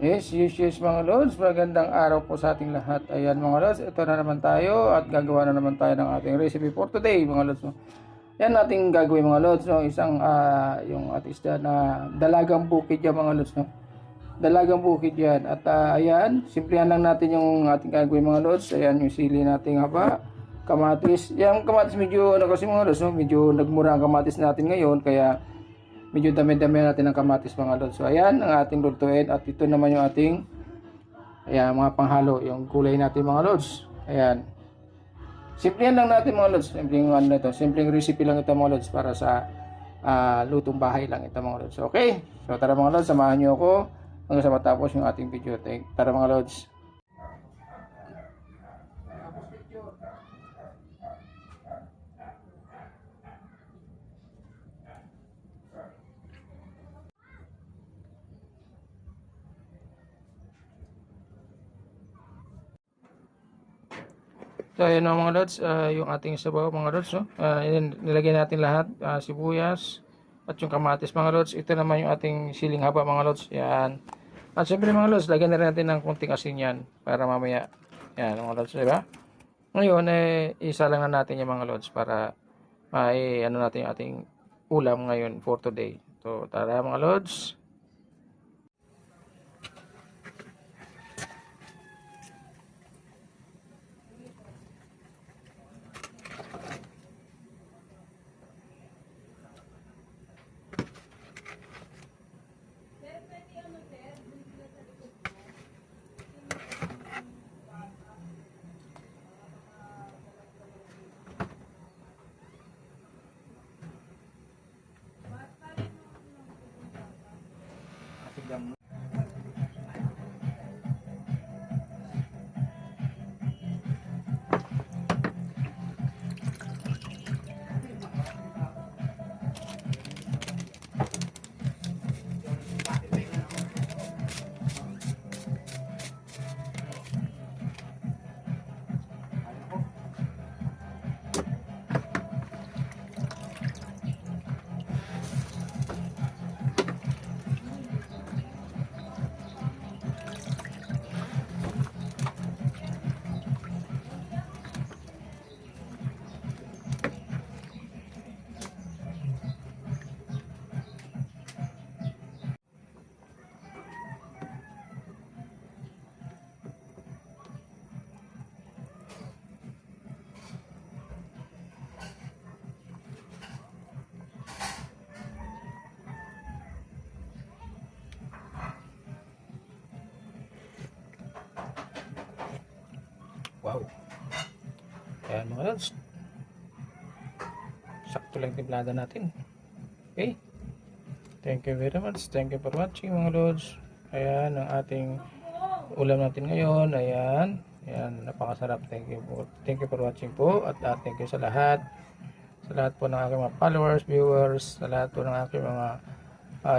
Yes, mga lods. Magandang araw po sa ating lahat. Ayan mga lods, ito na naman tayo at gagawa na naman tayo ng ating recipe for today mga lods. Yan ating gagawin mga lods. Isang yung ating isda na dalagang bukid yan mga lods. Dalagang bukid yan. At ayan, simplihan lang natin yung ating gagawin mga lods. Ayan yung sili nating haba. Kamatis. Yung kamatis medyo kasi mga lods. Medyo nagmura ang kamatis natin ngayon. Kaya medyo dami-dami natin ng kamatis mga lods. So ayan ang ating lutuin at ito naman yung ating mga panghalo, yung gulay natin mga lods. Ayan. Simplihan lang natin mga lods. Simpleng simpleng recipe lang ito mga lods para sa lutong bahay lang ito mga lods. Okay? So tara mga lods, samahan niyo ako hanggang sa matapos yung ating video. Tara mga lods. So ayan mga lods, yung ating sabaw mga lods, nilagay natin lahat, sibuyas at yung kamatis mga lods. Ito naman yung ating siling haba mga lods. Yan. At syempre mga lods, lagyan na rin natin ng kunting asin yan para mamaya. Yan mga lods, diba? Ngayon isa lang na natin yung mga lods para ano natin yung ating ulam ngayon for today. So tara mga lods. Wow. Ayan mga lods. Sakto lang timplada natin. Okay. Thank you very much. Thank you for watching mga lods. Ayan ang ating ulam natin ngayon. Ayan. Ayan. Napakasarap. Thank you for watching po. At thank you sa lahat. Sa lahat po ng aking mga followers, viewers. Sa lahat po ng aking mga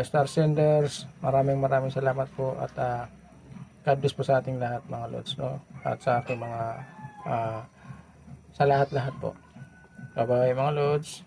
star senders. Maraming salamat po. At God bless po sa ating lahat mga lods, no? At sa aking mga sa lahat po. Bye bye mga lods.